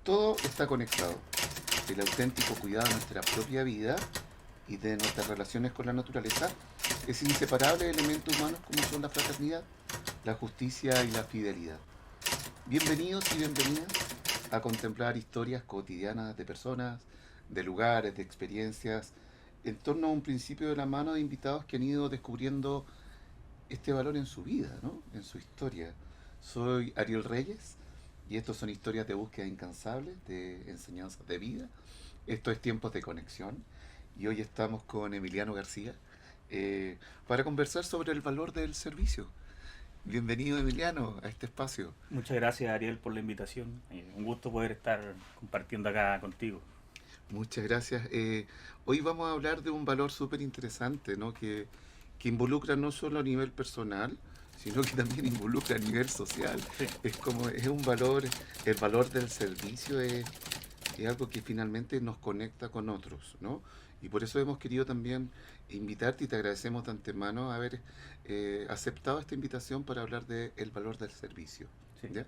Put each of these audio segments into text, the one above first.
Todo está conectado. El auténtico cuidado de nuestra propia vida y de nuestras relaciones con la naturaleza es inseparable de elementos humanos como son la fraternidad, la justicia y la fidelidad. Bienvenidos y bienvenidas a contemplar historias cotidianas de personas, de lugares, de experiencias, en torno a un principio de la mano de invitados que han ido descubriendo este valor en su vida, ¿no? En su historia. Soy Ariel Reyes y estos son historias de búsqueda incansables, de enseñanzas de vida. Esto es Tiempos de Conexión y hoy estamos con Emiliano García para conversar sobre el valor del servicio. Bienvenido Emiliano a este espacio. Muchas gracias, Ariel, por la invitación. Un gusto poder estar compartiendo acá contigo. Muchas gracias. Hoy vamos a hablar de un valor súper interesante, ¿no? Que involucra no solo a nivel personal, sino que también involucra a nivel social. Sí. Es un valor, el valor del servicio es algo que finalmente nos conecta con otros, ¿no? Y por eso hemos querido también invitarte y te agradecemos de antemano haber aceptado esta invitación para hablar del valor del servicio. Sí. ¿Ya?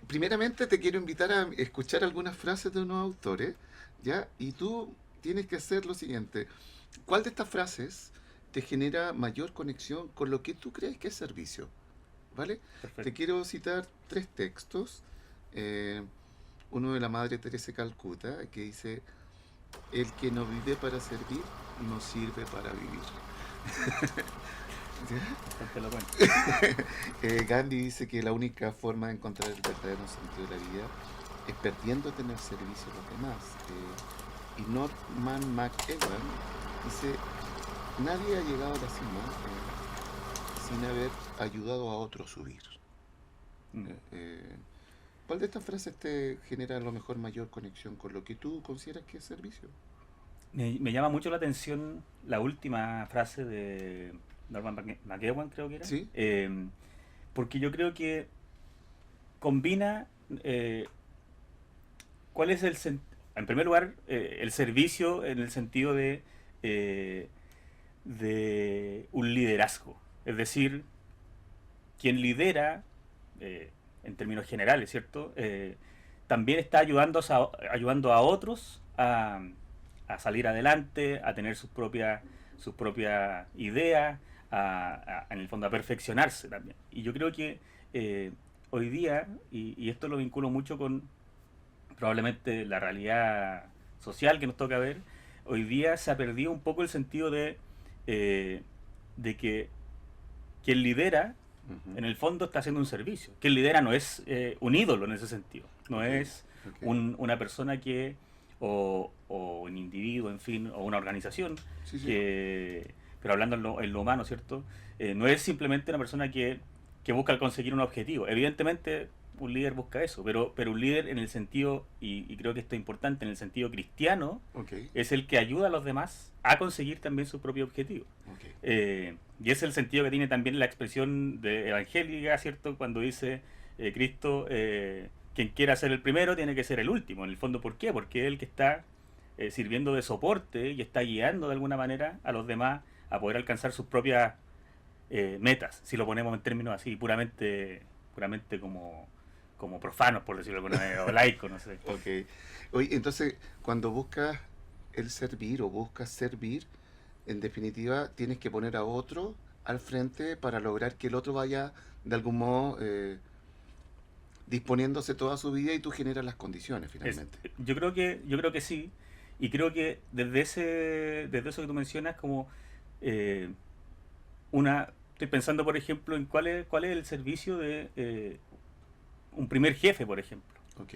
Primeramente te quiero invitar a escuchar algunas frases de unos autores, ¿ya? Y tú tienes que hacer lo siguiente. ¿Cuál de estas frases te genera mayor conexión con lo que tú crees que es servicio? ¿Vale? Te Perfecto. quiero citar tres textos. Eh, Uno de la Madre Teresa de Calcuta, que dice, el que no vive para servir, no sirve para vivir. Bastante elocuente. Gandhi dice que la única forma de encontrar el verdadero sentido de la vida es perdiéndote en el servicio a los demás. Y Norman McEwan dice, nadie ha llegado a la cima sin haber ayudado a otro a subir. Mm. Eh, ¿Cuál de estas frases te genera a lo mejor mayor conexión con lo que tú consideras que es servicio? Me llama mucho la atención la última frase de Norman McEwan, creo que era. ¿Sí? Porque yo creo que combina cuál es en primer lugar, el servicio en el sentido eh, de un liderazgo. Es decir, quien lidera, en términos generales, ¿cierto? También está ayudando a otros a salir adelante, a tener sus propias ideas, en el fondo a perfeccionarse también. Y yo creo que hoy día, y esto lo vinculo mucho con probablemente la realidad social que nos toca ver, hoy día se ha perdido un poco el sentido eh, de que quien lidera Ujú. en el fondo está haciendo un servicio. Quien lidera no es un ídolo en ese sentido, no Ok, es ok. una persona o un individuo, en fin, o una organización Sí, sí. que, pero hablando en lo humano, ¿cierto? No es simplemente una persona que busca conseguir un objetivo. Evidentemente, un líder busca eso, pero un líder en el sentido, y creo que esto es importante, en el sentido cristiano, Ok, es el que ayuda a los demás a conseguir también su propio objetivo. ok. Y es el sentido que tiene también la expresión de evangélica, ¿cierto? Cuando dice Cristo, quien quiera ser el primero tiene que ser el último. En el fondo, ¿por qué? Porque es el que está sirviendo de soporte y está guiando de alguna manera a los demás a poder alcanzar sus propias metas, si lo ponemos en términos así, puramente como profanos, por decirlo de alguna manera, o laicos, no sé. Ok. Oye, entonces, cuando buscas el servir o buscas servir, en definitiva, tienes que poner a otro al frente para lograr que el otro vaya, de algún modo, disponiéndose toda su vida y tú generas las condiciones, finalmente. Yo creo que sí, y creo que desde eso que tú mencionas, como eh, estoy pensando, por ejemplo, en cuál es el servicio de un primer jefe, por ejemplo. Ok.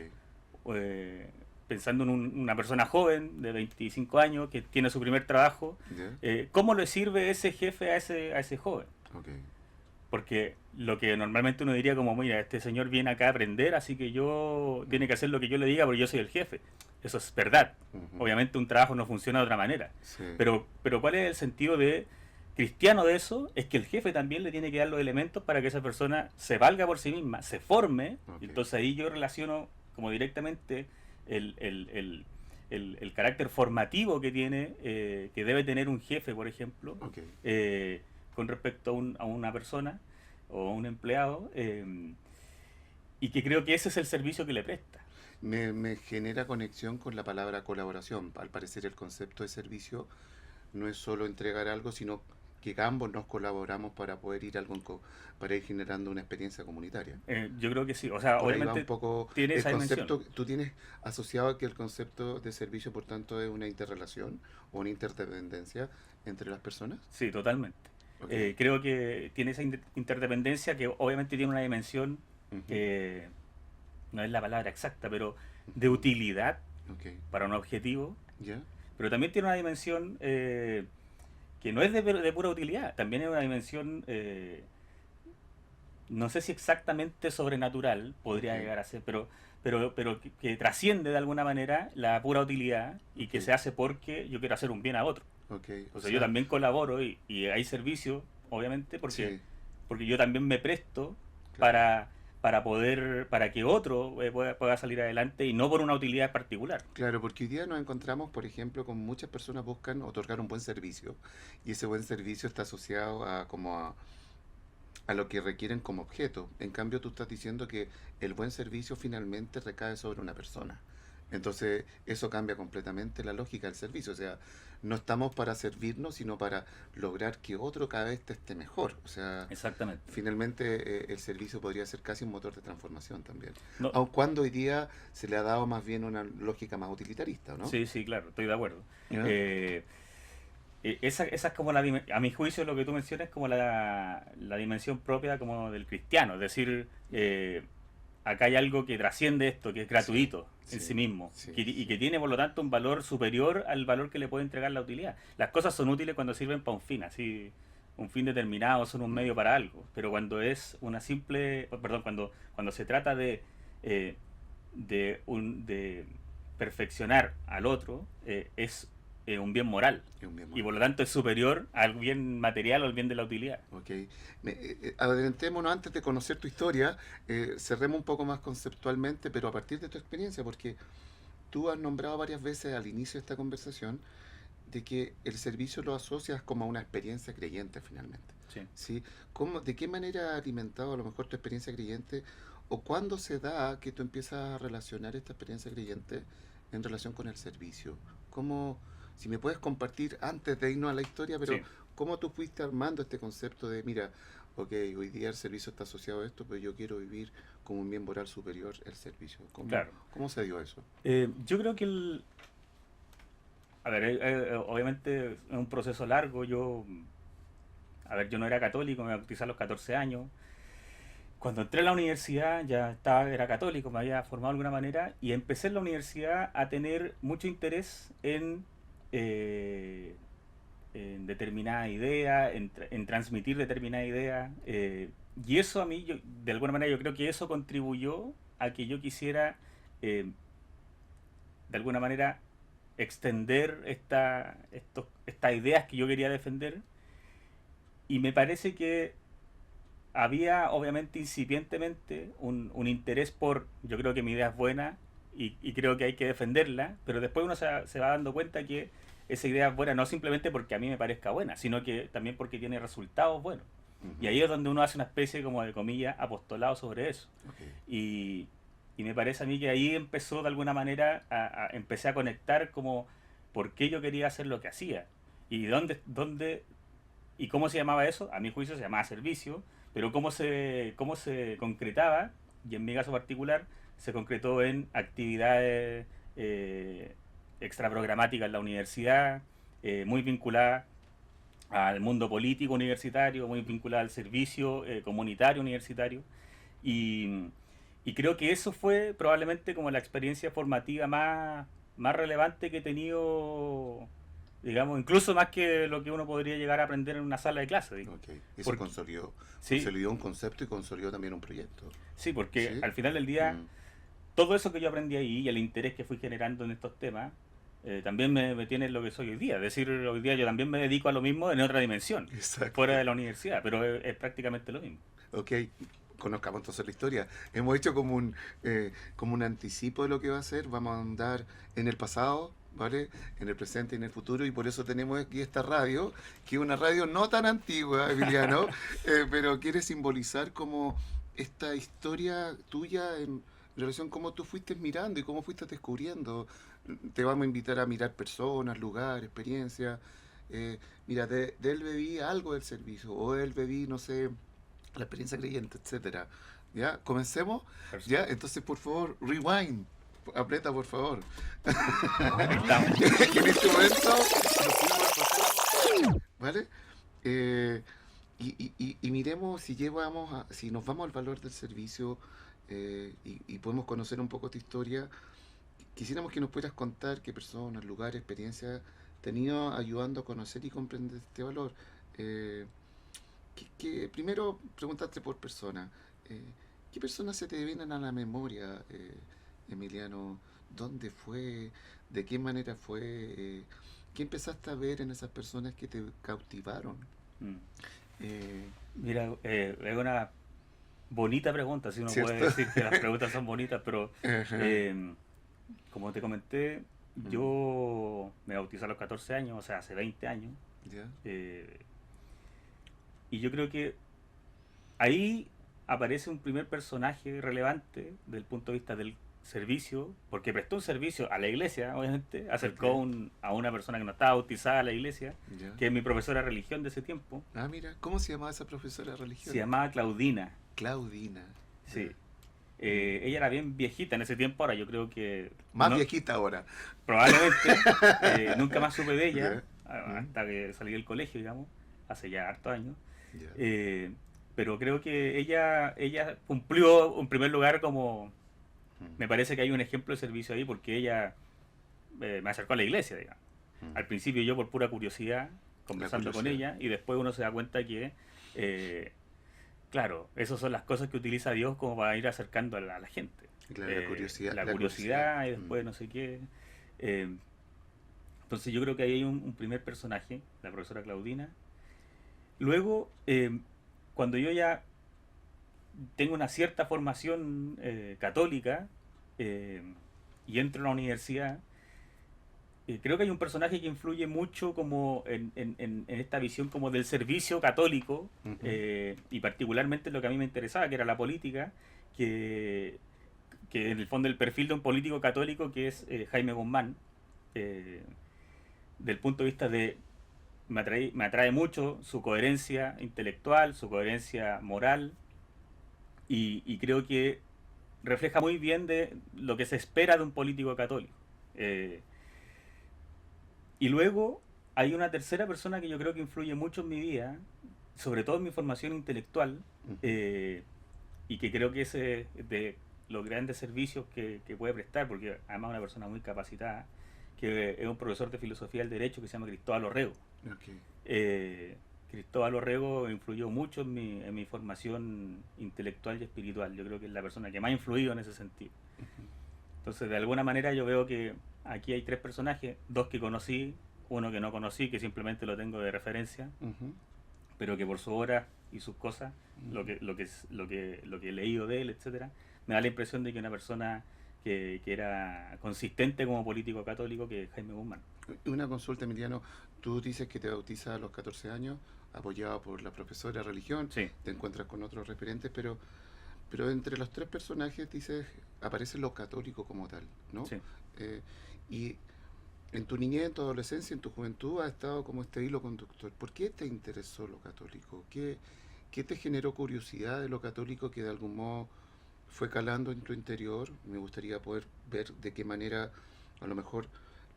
eh, Pensando en una persona joven de 25 años que tiene su primer trabajo, ¿Ya? ¿cómo le sirve ese jefe a ese joven? Ok. Porque lo que normalmente uno diría como, mira, este señor viene acá a aprender, así que tiene que hacer lo que yo le diga porque yo soy el jefe. Eso es verdad. Ujú. Obviamente un trabajo no funciona de otra manera. Sí. Pero ¿cuál es el sentido de cristiano de eso? Es que el jefe también le tiene que dar los elementos para que esa persona se valga por sí misma, se forme. Ok. Entonces ahí yo relaciono como directamente el, el, el, el carácter formativo que tiene, que debe tener un jefe, por ejemplo, Ok. con respecto a una persona o a un empleado, y que creo que ese es el servicio que le presta. Me genera conexión con la palabra colaboración. Al parecer el concepto de servicio no es solo entregar algo, sino que ambos nos colaboramos para poder ir para ir generando una experiencia comunitaria. Yo creo que sí, o sea, Por ahí va un obviamente poco tiene el esa dimensión. concepto, tú tienes asociado que el concepto de servicio, por tanto, es una interrelación o una interdependencia entre las personas. Sí, totalmente. Ok. Creo que tiene esa interdependencia que obviamente tiene una dimensión, Ujú. eh, no es la palabra exacta, pero de Ujú. utilidad Ok. para un objetivo, ¿Ya? pero también tiene una dimensión que no es de pura utilidad, también es una dimensión, no sé si exactamente sobrenatural Ok. podría llegar a ser, pero que trasciende de alguna manera la pura utilidad y Ok. que se hace porque yo quiero hacer un bien a otro. Ok. O O sea, yo sea, también colaboro y hay servicios, obviamente, sí, porque yo también me presto claro. para, para que otro pueda salir adelante y no por una utilidad particular. Claro, porque hoy día nos encontramos, por ejemplo, con muchas personas buscan otorgar un buen servicio y ese buen servicio está asociado a lo que requieren como objeto. En cambio, tú estás diciendo que el buen servicio finalmente recae sobre una persona. Entonces, eso cambia completamente la lógica del servicio. O sea, no estamos para servirnos, sino para lograr que otro cada vez esté mejor. O sea, Exactamente. finalmente el servicio podría ser casi un motor de transformación también. No, Aun cuando hoy día se le ha dado más bien una lógica más utilitarista, ¿no? sí, sí, claro, estoy de acuerdo. ¿Ya? Eh, esa es como a mi juicio lo que tú mencionas es como la dimensión propia como del cristiano, es decir, acá hay algo que trasciende esto, que es Sí, gratuito en sí, sí mismo sí, y sí. que tiene por lo tanto un valor superior al valor que le puede entregar la utilidad. Las cosas son útiles cuando sirven para un fin, así un fin determinado, son un Mm. medio para algo, pero cuando es una simple, perdón, cuando se trata eh, de perfeccionar al otro, es un bien moral Es un bien y por moral. lo tanto es superior al bien material o al bien de la utilidad. Ok. Adelantémonos antes de conocer tu historia, cerremos un poco más conceptualmente, pero a partir de tu experiencia, porque tú has nombrado varias veces al inicio de esta conversación de que el servicio lo asocias como a una experiencia creyente finalmente. Sí. ¿Sí? ¿De qué manera ha alimentado a lo mejor tu experiencia creyente o cuándo se da que tú empiezas a relacionar esta experiencia creyente en relación con el servicio? ¿Cómo, si me puedes compartir antes de irnos a la historia, pero Sí, cómo tú fuiste armando este concepto de, mira, ok, hoy día el servicio está asociado a esto, pero yo quiero vivir como un bien moral superior el servicio? claro. ¿Cómo se dio eso? Yo creo que a ver, obviamente es un proceso largo. A ver, yo no era católico, me bauticé a los 14 años. Cuando entré a la universidad era católico, me había formado de alguna manera y empecé en la universidad a tener mucho interés eh, en determinada idea, en transmitir determinada idea. Y eso a mí, de alguna manera, yo creo que eso contribuyó a que yo quisiera, eh, de alguna manera, extender estas ideas que yo quería defender. Y me parece que había, obviamente, incipientemente, un interés yo creo que mi idea es buena y creo que hay que defenderla, pero después uno se va dando cuenta que esa idea es buena no simplemente porque a mí me parezca buena, sino que también porque tiene resultados buenos. Y Ujú. ahí es donde uno hace una especie como de comillas apostolado sobre eso. Ok. Y, y me parece a mí que ahí empezó de alguna manera, empecé a conectar como por qué yo quería hacer lo que hacía. Y y cómo se llamaba eso, a mi juicio se llamaba servicio, pero cómo se concretaba, y en mi caso particular, se concretó en actividades extraprogramáticas en la universidad, muy vinculadas al mundo político universitario, muy vinculada al servicio comunitario universitario. Y, y creo que eso fue probablemente como la experiencia formativa más relevante que he tenido, digamos, incluso más que lo que uno podría llegar a aprender en una sala de clase, digo. Ok, eso Porque, consolidó, sí, consolidó un concepto y consolidó también un proyecto. sí, porque ¿Sí? al final del día, Mm, todo eso que yo aprendí ahí y el interés que fui generando en estos temas, también me tiene en lo que soy hoy día. Es decir, hoy día yo también me dedico a lo mismo en otra dimensión, fuera exacto. de la universidad, pero es prácticamente lo mismo. Ok, conozcamos entonces la historia. Hemos hecho como un anticipo de lo que va a ser. Vamos a andar en el pasado, ¿vale? En el presente y en el futuro. Y por eso tenemos aquí esta radio, que es una radio no tan antigua, Emiliano, pero quiere simbolizar como esta historia tuya en relación a cómo tú fuiste mirando y cómo fuiste descubriendo. Te vamos a invitar a mirar personas, lugares, experiencias. Mira, de él bebí algo del servicio, o de él bebí, no sé, la experiencia creyente, etcétera. ¿Ya? ¿Comencemos? ¿Ya? Entonces, por favor, rewind. Aprieta, por favor. Ahí estamos. Que en este momento nos fuimos al pasado, ¿vale? Eh, y miremos si si nos vamos al valor del servicio, y podemos conocer un poco tu historia. Quisiéramos que nos pudieras contar qué personas, lugares, experiencias te han ido ayudando a conocer y comprender este valor. Eh, Primero, preguntarte por persona. eh, ¿Qué personas se te vienen a la memoria, Emiliano? ¿Dónde fue? ¿De qué manera fue? ¿Qué empezaste a ver en esas personas que te cautivaron? Mm. Eh, Mira, es una bonita pregunta, si uno puede ¿Cierto? decir que las preguntas son bonitas, pero Ajá. eh, como te comenté, Mm, yo me bauticé a los 14 años, o sea, hace 20 años, ¿ya? eh, y yo creo que ahí aparece un primer personaje relevante desde el punto de vista del servicio, porque prestó un servicio a la iglesia, obviamente, Ok. acercó a una persona que no estaba bautizada a la iglesia, ¿Ya? que es mi profesora de religión de ese tiempo, Ah, mira, ¿cómo se llamaba esa profesora de se religión? llamaba Claudina, Claudina. sí. ¿Ya? Mm. Ella era bien viejita en ese tiempo, ahora yo creo que Más no, viejita ahora. probablemente nunca más supe de ella, ¿Ya? Mm, hasta que salí del colegio, digamos, hace ya hartos años. ¿ya? Eh, pero creo que ella cumplió en primer lugar como, Mm, me parece que hay un ejemplo de servicio ahí porque ella me acercó a la iglesia, digamos. mm. Al principio yo por pura curiosidad, La conversando con curiosidad. ella, y después uno se da cuenta que, eh, claro, esas son las cosas que utiliza Dios como para ir acercando a la gente. Claro, la curiosidad. La La curiosidad. curiosidad y Mm, después no sé qué. Eh, entonces yo creo que ahí hay un primer personaje, la profesora Claudina. Luego, cuando yo ya tengo una cierta formación católica eh, y entro a la universidad, creo que hay un personaje que influye mucho como en esta visión como del servicio católico ujú. y particularmente lo que a mí me interesaba, que era la política, que, que en el fondo el perfil de un político católico que es Jaime Guzmán, eh, del punto de vista de me atrae mucho su coherencia intelectual, su coherencia moral y creo que refleja muy bien de lo que se espera de un político católico. Eh, y luego hay una tercera persona que yo creo que influye mucho en mi vida, sobre todo en mi formación intelectual, Ujú. eh, y que creo que es de los grandes servicios que puede prestar, porque además es una persona muy capacitada, que es un profesor de filosofía del derecho que se llama Cristóbal Orrego. Ok. Eh, Cristóbal Orrego influyó mucho en mi formación intelectual y espiritual. Yo creo que es la persona que más ha influido en ese sentido. Ujú. Entonces, de alguna manera yo veo que aquí hay tres personajes, dos que conocí, uno que no conocí, que simplemente lo tengo de referencia, Ujú. pero que por su obra y sus cosas, Ujú. lo que he leído de él, etcétera, me da la impresión de que una persona que era consistente como político católico que es Jaime Guzmán. Una consulta, Emiliano. Tú dices que te bautizas a los 14 años, apoyado por la profesora de religión, Sí, te encuentras con otros referentes, pero entre los tres personajes dices, aparece lo católico como tal, ¿no? sí. Eh, y en tu niñez, en tu adolescencia, en tu juventud, ha estado como este hilo conductor. ¿Por qué te interesó lo católico? ¿Qué te generó curiosidad de lo católico que de algún modo fue calando en tu interior? Me gustaría poder ver de qué manera a lo mejor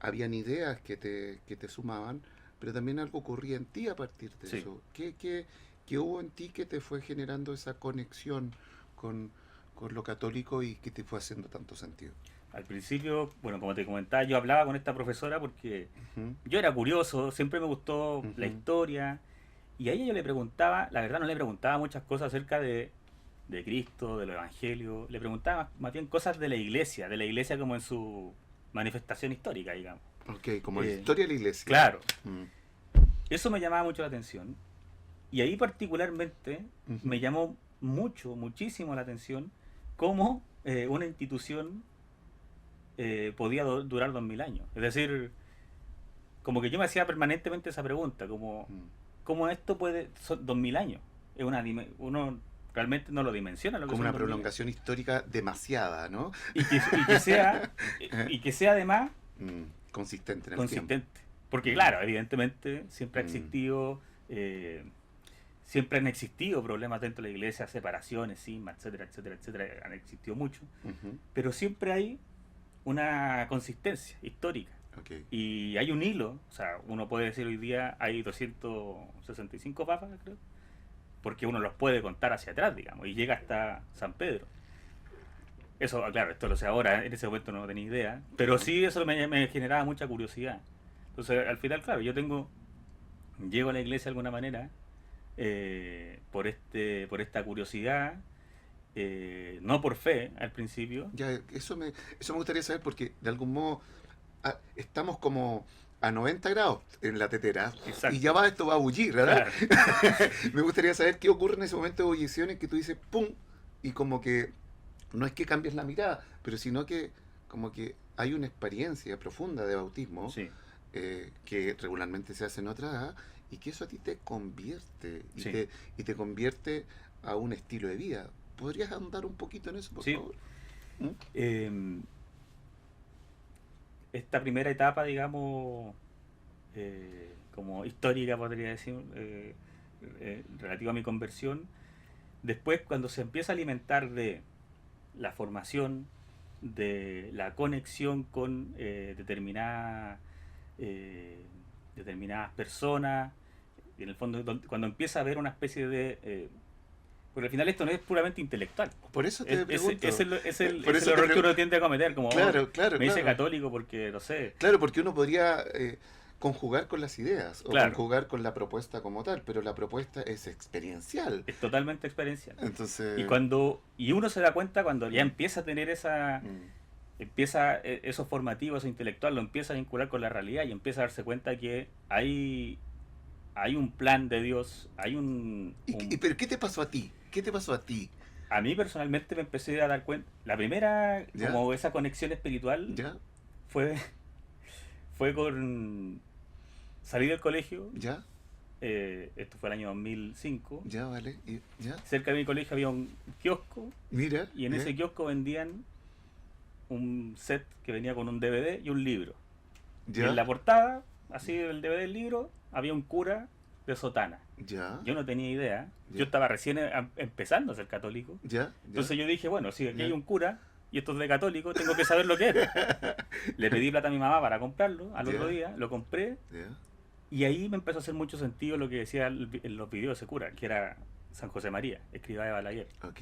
habían ideas que te sumaban, pero también algo ocurría en ti a partir de Sí. eso. ¿Qué hubo en ti que te fue generando esa conexión con, con lo católico y que te fue haciendo tanto sentido? Al principio, bueno, como te comentaba, yo hablaba con esta profesora porque Ujú, yo era curioso, siempre me gustó la ujú, historia, y a ella yo le preguntaba, la verdad no le preguntaba muchas cosas acerca de Cristo, de los evangelios, le preguntaba más bien cosas de la iglesia como en su manifestación histórica, digamos. ok, como la Eh, historia de la iglesia. claro, Mm, eso me llamaba mucho la atención, y ahí particularmente me ujú, llamó mucho, muchísimo la atención cómo una institución podía durar 2000 años. Es decir, como que yo me hacía permanentemente esa pregunta, como, mm, ¿cómo esto puede, son 2000 años? Es una, uno realmente no lo dimensiona lo que Como son una 2000 años. prolongación histórica demasiada, ¿no? Y que sea además Consistente en el tiempo. consistente. Porque Mm, claro, evidentemente mm, eh, siempre han existido problemas dentro de la iglesia, separaciones, cismas, etcétera, etcétera, etcétera, han existido mucho, ujú, pero siempre hay una consistencia histórica. ok. Y hay un hilo, o sea, uno puede decir hoy día hay 265 papas, creo, porque uno los puede contar hacia atrás, digamos, y llega hasta San Pedro. Eso, claro, esto lo sé ahora, en ese momento no tenía idea, pero sí eso me generaba mucha curiosidad. Entonces, al final, claro, llego a la iglesia de alguna manera por esta curiosidad, no por fe al principio. Ya, eso me gustaría saber porque de algún modo estamos como a 90 grados en la tetera y Exacto, ya va, esto va a bullir, ¿verdad? claro. Me gustaría saber qué ocurre en ese momento de ebullición en que tú dices ¡pum! Y como que no es que cambies la mirada, pero sino que como que hay una experiencia profunda de bautismo Sí, que regularmente se hace en otra edad y que eso a ti te convierte sí, y te convierte a un estilo de vida. ¿Podrías andar un poquito en eso, por sí. favor? ¿Mm? Eh, esta primera etapa, digamos, como histórica, podría decir, relativa a mi conversión, después cuando se empieza a alimentar de la formación, de la conexión con eh, determinadas personas, y en el fondo cuando empieza a haber una especie de... porque al final esto no es puramente intelectual. Por eso te pregunto. Por Es el eso te error que pregunto. uno tiende a cometer, como oh, Claro, claro, me dice claro. católico porque, no sé, Claro, porque uno podría conjugar con las ideas o claro, conjugar con la propuesta como tal, pero la propuesta es experiencial. es totalmente experiencial. Entonces, Y uno se da cuenta cuando ya empieza a tener mm, eso formativo, eso intelectual, lo empieza a vincular con la realidad y empieza a darse cuenta que hay un plan de Dios, pero ¿qué te pasó a ti? ¿Qué te pasó a ti? a mí personalmente me empecé a dar cuenta, la primera, ¿Ya? como esa conexión espiritual, ¿Ya? fue, fue con salir del colegio, ¿Ya? esto fue el año 2005, ¿Ya? ¿Vale? ¿Ya? cerca de mi colegio había un kiosco Mira, y en ese kiosco vendían un set que venía con un DVD y un libro. Y en ¿ya? la portada, así del DVD del libro, había un cura de sotana. ¿Ya? Yo no tenía idea. Yo ¿Ya? estaba recién empezando a ser católico. ¿Ya? ¿Ya? Entonces yo dije, bueno, si aquí ¿Ya? hay un cura y esto es de católico, tengo que saber lo que es. Le pedí plata a mi mamá para comprarlo. Al otro ¿Ya? día lo compré ¿Ya? y ahí me empezó a hacer mucho sentido lo que decía en los videos de ese cura, que era San José María, escriba de Balaguer. Ok.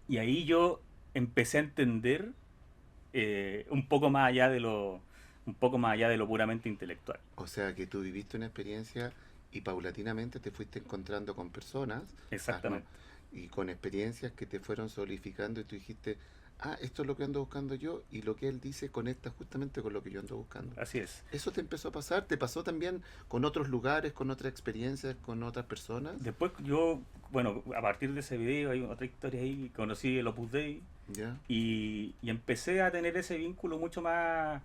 Y ahí yo empecé a entender un poco más allá de un poco más allá de lo puramente intelectual. O sea que tú viviste una experiencia y paulatinamente te fuiste encontrando con personas ¿no? Exactamente. Y con experiencias que te fueron solidificando y tú dijiste, ah, esto es lo que ando buscando yo y lo que él dice conecta justamente con lo que yo ando buscando. Así es. ¿Eso te empezó a pasar? ¿Te pasó también con otros lugares, con otras experiencias, con otras personas? Después yo, bueno, a partir de ese video hay otra historia ahí, conocí el Opus Dei ¿Ya? y empecé a tener ese vínculo mucho más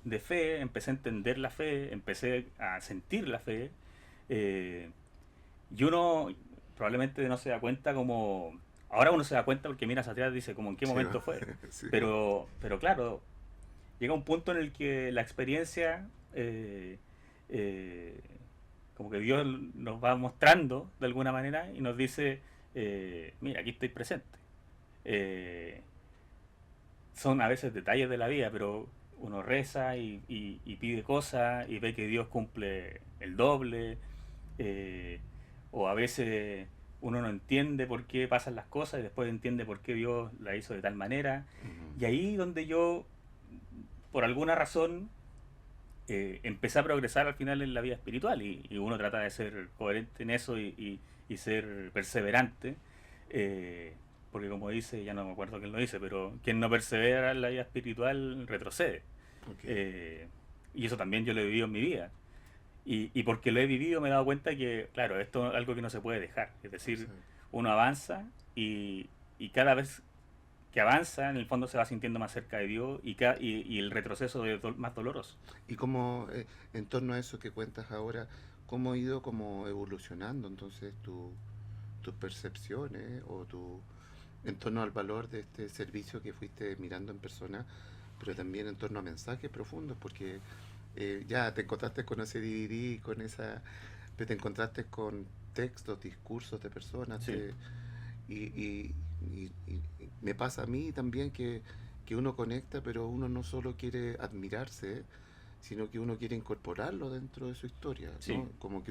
de fe, empecé a entender la fe, empecé a sentir la fe. eh, y uno probablemente no se da cuenta como... Ahora uno se da cuenta porque mira hacia atrás y dice como en qué Sí, momento fue. sí. Pero claro, llega un punto en el que la experiencia, eh, como que Dios nos va mostrando de alguna manera y nos dice, mira, aquí estoy presente. Eh, son a veces detalles de la vida, pero uno reza y pide cosas y ve que Dios cumple el doble, eh, o a veces uno no entiende por qué pasan las cosas y después entiende por qué Dios la hizo de tal manera. Ujú. Y ahí donde yo, por alguna razón, empecé a progresar al final en la vida espiritual y uno trata de ser coherente en eso y ser perseverante. Porque como dice, ya no me acuerdo quién lo dice, pero quien no persevera en la vida espiritual retrocede. Ok. Eh, y eso también yo lo he vivido en mi vida. Y porque lo he vivido me he dado cuenta que, claro, esto es algo que no se puede dejar. Es decir, Exacto. uno avanza y cada vez que avanza, en el fondo se va sintiendo más cerca de Dios y el retroceso es más doloroso. Y como en torno a eso que cuentas ahora, ¿cómo ha ido como evolucionando entonces tu tus percepciones o tu en torno al valor de este servicio que fuiste mirando en persona, pero también en torno a mensajes profundos, porque ya te encontraste con ese DVD, con esa, pero te encontraste con textos, discursos de personas, Sí. y me pasa a mí también que uno conecta, pero uno no solo quiere admirarse, sino que uno quiere incorporarlo dentro de su historia, Sí, ¿no? Como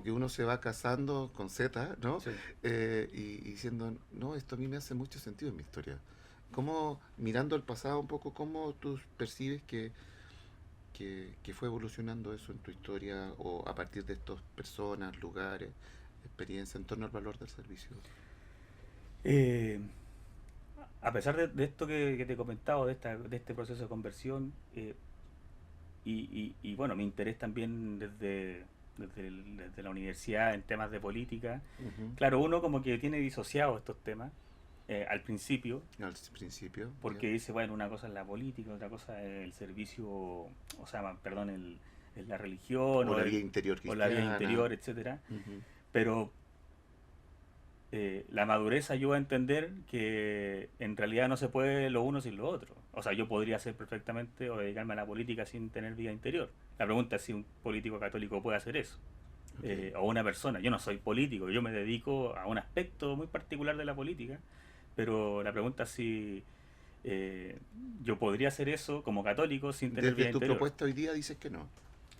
que uno se va casando con Z, ¿no? sí. Y diciendo, no, esto a mí me hace mucho sentido en mi historia. ¿Cómo, mirando al pasado un poco, cómo tú percibes que fue evolucionando eso en tu historia o a partir de estas personas, lugares, experiencias en torno al valor del servicio? Eh, a pesar de esto que te he comentado, de este proceso de conversión, y bueno, mi interés también desde la universidad en temas de política, Ujú. claro, uno como que tiene disociado estos temas al principio, Al principio, ya. porque dice, bueno, una cosa es la política, otra cosa es el servicio, o sea, perdón, es la religión O la vida interior o la vida cristiana. interior, etcétera. Ujú. Pero la madurez ayuda a entender que en realidad no se puede lo uno sin lo otro. O sea, yo podría hacer perfectamente o dedicarme a la política sin tener vida interior. La pregunta es si un político católico puede hacer eso. Ok. O una persona. Yo no soy político, yo me dedico a un aspecto muy particular de la política, pero la pregunta es si eh, yo podría hacer eso como católico sin tener Desde vida tu interior. propuesta hoy día dices que no.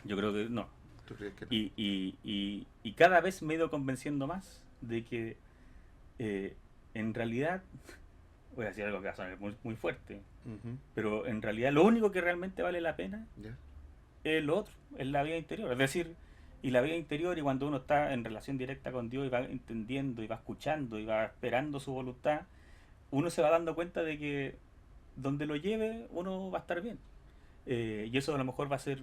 Yo creo que no. ¿Tú crees que no? Y cada vez me he ido convenciendo más de que eh, en realidad, voy a decir algo que va a sonar muy, muy fuerte, Ujú. pero en realidad lo único que realmente vale la pena Ya. es lo otro, es la vida interior. Es decir, y la vida interior y cuando uno está en relación directa con Dios y va entendiendo y va escuchando y va esperando su voluntad, uno se va dando cuenta de que donde lo lleve uno va a estar bien. Y eso a lo mejor va a ser,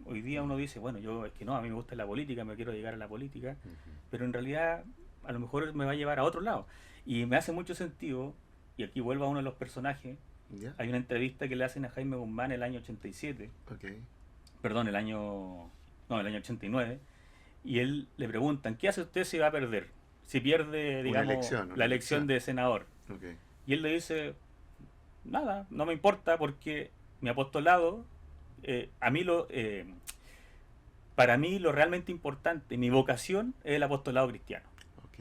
hoy día uno dice, bueno, yo es que no, a mí me gusta la política, me quiero dedicar a la política, Ujú. pero en realidad a lo mejor me va a llevar a otro lado. Y me hace mucho sentido, y aquí vuelvo a uno de los personajes, Ya. hay una entrevista que le hacen a Jaime Guzmán el año 87, Ok. perdón, el año 89, y él le preguntan, ¿qué hace usted si va a perder? Si pierde, Una digamos, elección, la una elección elección. de senador. Ok. Y él le dice, nada, no me importa porque mi apostolado, a mí para mí lo realmente importante, mi vocación es el apostolado cristiano. Ok.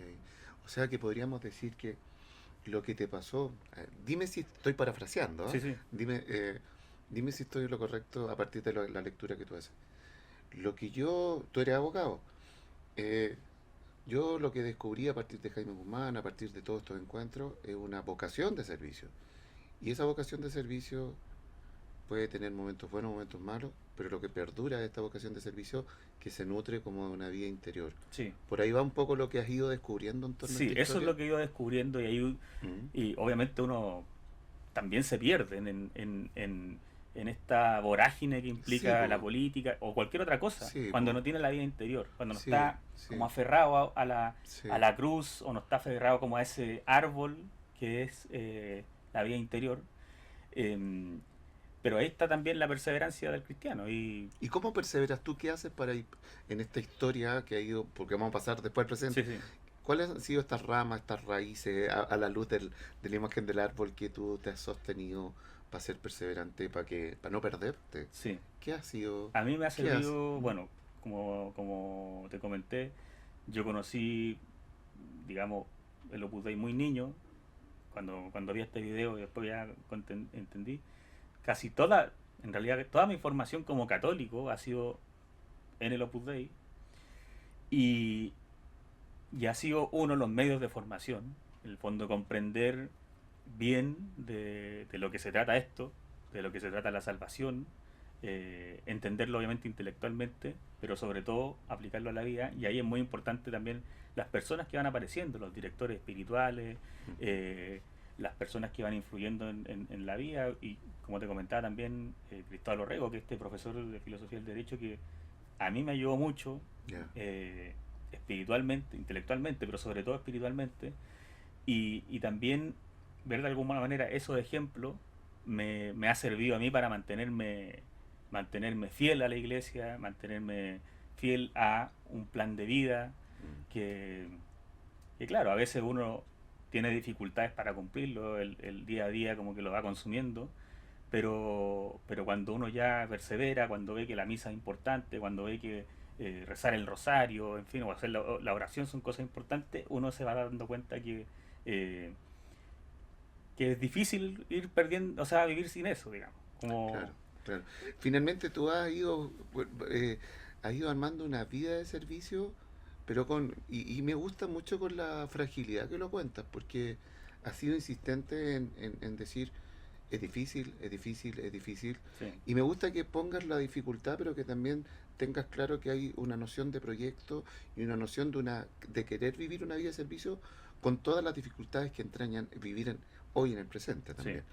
O sea que podríamos decir que lo que te pasó, dime si estoy parafraseando, ¿ah? Sí, sí, Dime, dime si estoy en lo correcto a partir de la lectura que tú haces. Tú eres abogado. eh, yo lo que descubrí a partir de Jaime Guzmán, a partir de todos estos encuentros, es una vocación de servicio. Y esa vocación de servicio puede tener momentos buenos, momentos malos, pero lo que perdura de esta vocación de servicio que se nutre como de una vida interior. sí. Por ahí va un poco lo que has ido descubriendo en torno a Sí, esta eso es historia. lo que he ido descubriendo y ahí, Mm. y obviamente uno también se pierde en esta vorágine que Sí, implica la po. política o cualquier otra cosa, Sí, cuando po. no tiene la vida interior, cuando no Sí, está sí, como aferrado sí. a la cruz o no está aferrado como a ese árbol que es la vida interior. Em, pero ahí está también la perseverancia del cristiano. Y ¿Y cómo perseveras tú? ¿Qué haces para ir en esta historia que ha ido, porque vamos a pasar después al presente? sí, sí. ¿Cuáles han sido estas ramas, estas raíces, a la luz de la imagen del árbol que tú te has sostenido para ser perseverante, para no perderte? Sí. ¿Qué ha sido? A mí me ha ¿Qué has? servido, bueno, como te comenté, yo conocí, digamos, el Opus Dei muy niño, cuando vi este video y después ya entendí, casi toda, en realidad toda mi formación como católico ha sido en el Opus Dei y, y ha sido uno de los medios de formación, en el fondo comprender bien de lo que se trata esto, de lo que se trata la salvación, entenderlo obviamente intelectualmente, pero sobre todo aplicarlo a la vida. Y ahí es muy importante también las personas que van apareciendo, los directores espirituales, eh, las personas que van influyendo en la vida. Y como te comentaba también Cristóbal Orrego, que es este profesor de filosofía del derecho que a mí me ayudó mucho Ya. espiritualmente, intelectualmente, pero sobre todo espiritualmente. Y también ver de alguna manera esos ejemplos me ha servido a mí para mantenerme fiel a la iglesia, mantenerme fiel a un plan de vida, que claro, a veces uno tiene dificultades para cumplirlo, el día a día como que lo va consumiendo, pero cuando uno ya persevera, cuando ve que la misa es importante, cuando ve que rezar el rosario, en fin, o hacer la oración son cosas importantes, uno se va dando cuenta eh, que es difícil ir perdiendo, o sea, vivir sin eso, digamos. Claro, Como, claro. Finalmente tú has ido armando una vida de servicio, pero y me gusta mucho con la fragilidad que lo cuentas, porque has sido insistente en decir, es difícil, es difícil, es difícil. sí, Y me gusta que pongas la dificultad, pero que también tengas claro que hay una noción de proyecto y una noción de querer vivir una vida de servicio con todas las dificultades que entrañan hoy en el presente sí. también.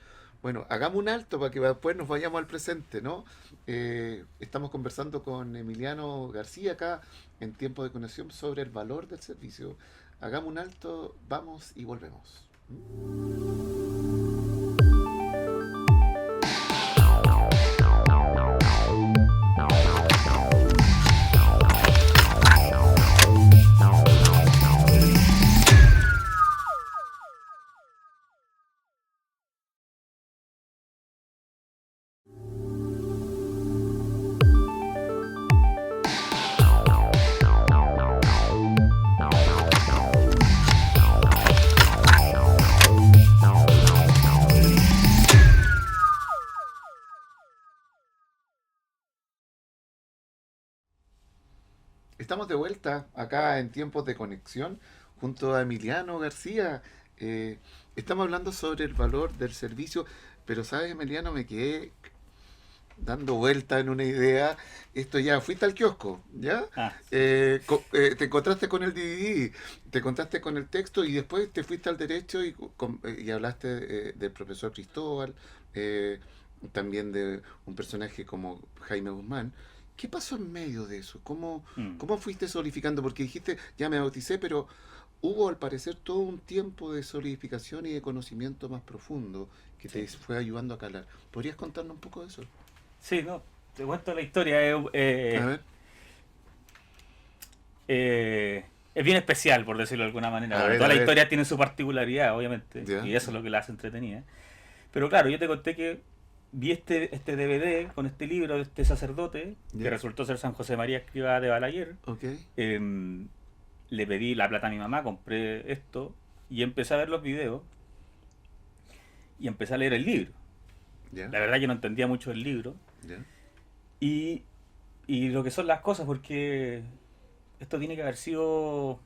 Bueno, hagamos un alto para que después nos vayamos al presente, ¿no? Estamos conversando con Emiliano García acá en Tiempo de Conexión sobre el valor del servicio. Hagamos un alto, vamos y volvemos. Estamos de vuelta acá en Tiempos de Conexión junto a Emiliano García. Eh, Estamos hablando sobre el valor del servicio, pero sabes, Emiliano, me quedé dando vuelta en una idea. Esto ya, fuiste al kiosco, ¿ya? Ah, Te encontraste con el DVD, te encontraste con el texto y después te fuiste al derecho y hablaste del profesor Cristóbal, eh, también de un personaje como Jaime Guzmán. ¿Qué pasó en medio de eso? mm, ¿Cómo fuiste solidificando? Porque dijiste, ya me bauticé, pero hubo al parecer todo un tiempo de solidificación y de conocimiento más profundo que te sí. fue ayudando a calar. ¿Podrías contarnos un poco de eso? Sí, no, te cuento la historia. A ver, Es bien especial, por decirlo de alguna manera. a Bueno, ver, todas a las ver. historias tienen su particularidad, obviamente, Ya, y eso es lo que la hace entretenida. Pero claro, yo te conté que vi este DVD con este libro de este sacerdote, que ya, resultó ser San José María Escrivá de Balaguer. ok, Em, Le pedí la plata a mi mamá, compré esto, y empecé a ver los videos, y empecé a leer el libro. ya, La verdad yo no entendía mucho el libro, ya, y, y lo que son las cosas, porque esto tiene que haber sido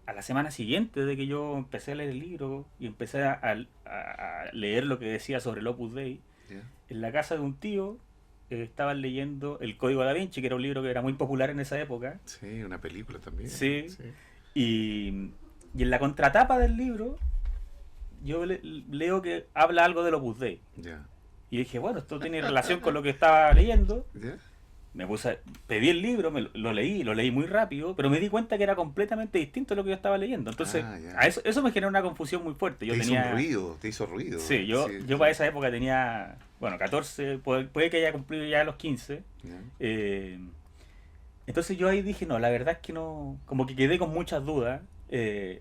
a la semana siguiente de que yo empecé a leer el libro y empecé a leer lo que decía sobre el Opus Dei. ya. En la casa de un tío estaban leyendo El Código Da Vinci, que era un libro que era muy popular en esa época. Sí, una película también. Sí. Sí, Y en la contratapa del libro yo leo que habla algo del Opus Dei. ya, Y dije, bueno, esto tiene relación con lo que estaba leyendo. ya. Me puse, pedí el libro, lo leí muy rápido, pero me di cuenta que era completamente distinto a lo que yo estaba leyendo. Entonces, Ah, ya. eso me generó una confusión muy fuerte. Yo Te hizo un tenía, ruido, te hizo ruido. sí, Sí, yo sí. para esa época tenía, bueno, 14, puede que haya cumplido ya los 15. Ya, eh, entonces yo ahí dije, no, la verdad es que no, como que quedé con muchas dudas.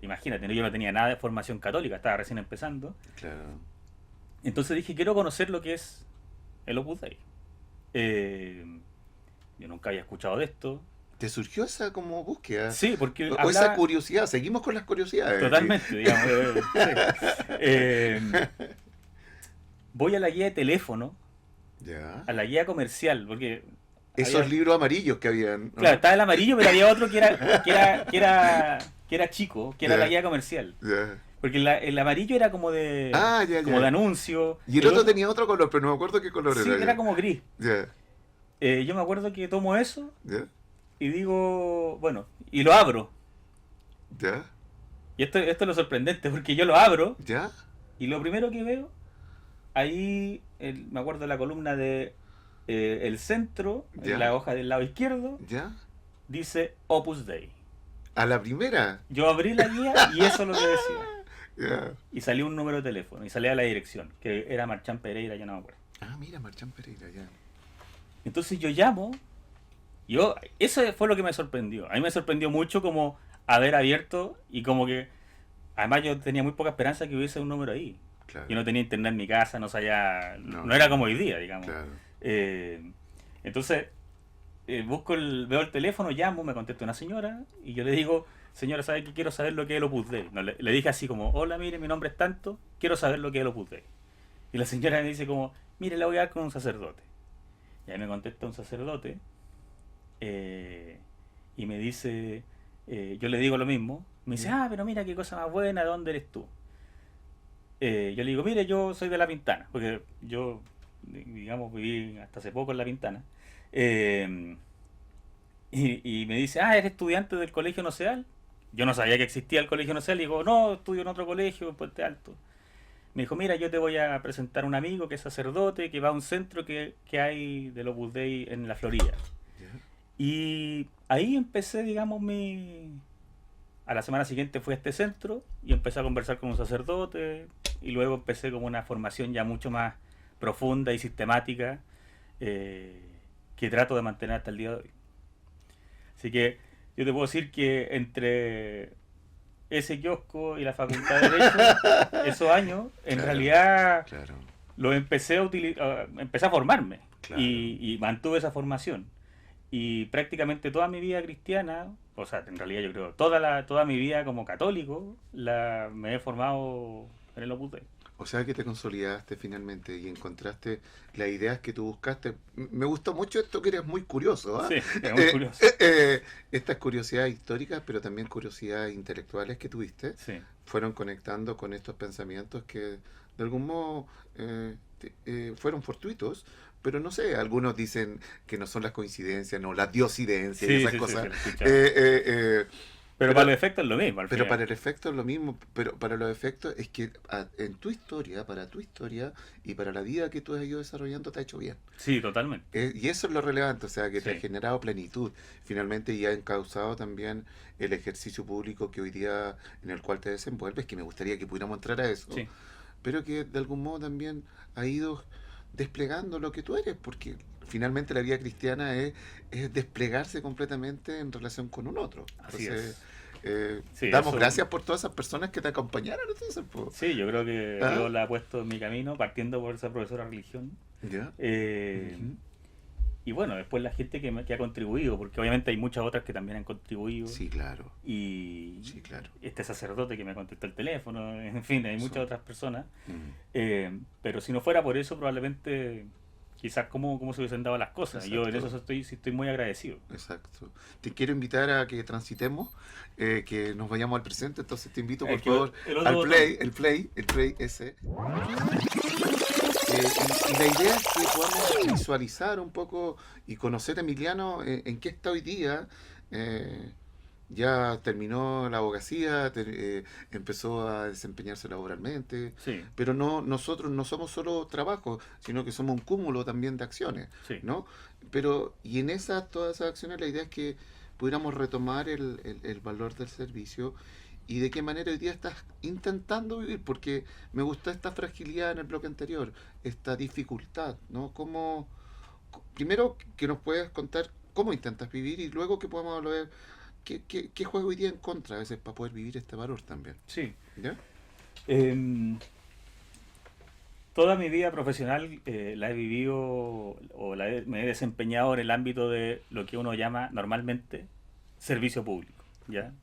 Imagínate, ¿no? Yo no tenía nada de formación católica, estaba recién empezando. claro. Entonces dije, quiero conocer lo que es el Opus Dei. Eh, yo nunca había escuchado de esto. ¿Te surgió esa como búsqueda? Sí, porque O esa hablaba curiosidad, seguimos con las curiosidades. totalmente, digamos. Sí. Voy a la guía de teléfono, Ya. a la guía comercial, porque Esos había, libros amarillos que habían, ¿no? claro, estaba el amarillo, pero había otro que era chico, que era la Ya, guía comercial. ya. Porque el amarillo era como de, Ah, ya, como de ya. anuncio. Y el otro tenía otro color, pero no me acuerdo qué color Sí, era. era Ya, como gris. ya, Yo me acuerdo que tomo eso ya, y digo, bueno, y lo abro. ya, Y esto es lo sorprendente, porque yo lo abro ya, y lo primero que veo, ahí me acuerdo de la columna de el centro, en ya, la hoja del lado izquierdo, ya. dice Opus Dei. A la primera. Yo abrí la guía y eso es lo que decía. Ya. Y salió un número de teléfono y salía la dirección, que era Marchán Pereira, ya no me acuerdo. Ah, mira, Marchán Pereira, ya. Entonces yo llamo, eso fue lo que me sorprendió. A mí me sorprendió mucho como haber abierto y como que, además yo tenía muy poca esperanza que hubiese un número ahí. Claro. Yo no tenía internet en mi casa, no sabía, No, no era como hoy día, digamos. claro. Eh, entonces, veo el teléfono, llamo, me contesta una señora y yo le digo, señora, ¿sabe qué? Quiero saber lo que es el Opus Dei. No, le dije así como, hola, mire, mi nombre es tanto, quiero saber lo que es el Opus Dei. Y la señora me dice como, mire, la voy a dar con un sacerdote. Y ahí me contesta un sacerdote y me dice, yo le digo lo mismo, me dice, pero mira qué cosa más buena, ¿de dónde eres tú? Yo le digo, mire, yo soy de La Pintana, porque yo, digamos, viví hasta hace poco en La Pintana. Eh, y me dice, ¿eres estudiante del Colegio Noceal? Yo no sabía que existía el Colegio Noceal, y digo, no, estudio en otro colegio, en Puente Alto. Me dijo, mira, yo te voy a presentar a un amigo que es sacerdote, que va a un centro que hay del Opus Dei en la Florida. Ya. Y ahí empecé, digamos, a la semana siguiente fui a este centro y empecé a conversar con un sacerdote y luego empecé como una formación ya mucho más profunda y sistemática que trato de mantener hasta el día de hoy. Así que yo te puedo decir que entre ese kiosco y la facultad de Derecho, esos años, en Claro, realidad claro, lo empecé a empecé a formarme claro. y mantuve esa formación. Y prácticamente toda mi vida cristiana, o sea, en realidad yo creo, toda mi vida como católico, me he formado en el Opus Dei. O sea que te consolidaste finalmente y encontraste las ideas que tú buscaste. Me gustó mucho esto que eres muy curioso, ¿ah? Sí, es muy curioso. Estas curiosidades históricas, pero también curiosidades intelectuales que tuviste, Sí, fueron conectando con estos pensamientos que de algún modo fueron fortuitos, pero no sé, algunos dicen que no son las coincidencias, no, las diosidencias y sí, esas sí, sí, sí, cosas. lo he escuchado. Eh, eh, eh, Pero pero para los efectos es lo mismo, al pero final. para el efecto es lo mismo, pero para los efectos es que en tu historia, para tu historia y para la vida que tú has ido desarrollando te ha hecho bien. Sí, totalmente. Y eso es lo relevante, o sea, que te ha Sí, generado plenitud finalmente y ha encauzado también el ejercicio público que hoy día en el cual te desenvuelves, que me gustaría que pudiéramos entrar a eso, sí, pero que de algún modo también ha ido desplegando lo que tú eres, porque finalmente la vida cristiana es desplegarse completamente en relación con un otro. así Entonces, es. Sí, damos eso, gracias por todas esas personas que te acompañaron, entonces, po. sí, yo creo que ¿Ah? Dios la ha puesto en mi camino, partiendo por esa profesora de religión. ¿Ya? Eh, Ujú. y bueno, después la gente que ha contribuido, porque obviamente hay muchas otras que también han contribuido. Sí, claro, Y sí, claro. este sacerdote que me contestó el teléfono, en fin, hay muchas Son, otras personas. mm, Pero si no fuera por eso, probablemente quizás cómo se hubiesen dado las cosas. Yo en eso exacto. sí estoy muy agradecido. Exacto. Te quiero invitar a que transitemos, que nos vayamos al presente, entonces te invito por El, favor el otro al botón. el play ese. Y la idea es que podamos visualizar un poco y conocer a Emiliano en qué está hoy día. eh, ya terminó la abogacía, empezó a desempeñarse laboralmente, Sí, pero no, nosotros no somos solo trabajo, sino que somos un cúmulo también de acciones, sí, ¿no? Pero, y en todas esas acciones la idea es que pudiéramos retomar el valor del servicio y de qué manera hoy día estás intentando vivir, porque me gustó esta fragilidad en el bloque anterior, esta dificultad, ¿no? Primero que nos puedas contar cómo intentas vivir y luego que podamos hablar qué juega hoy día en contra a veces para poder vivir este valor también, sí. ¿ya? Em, Toda mi vida profesional la he vivido me he desempeñado en el ámbito de lo que uno llama normalmente servicio público, ¿ya?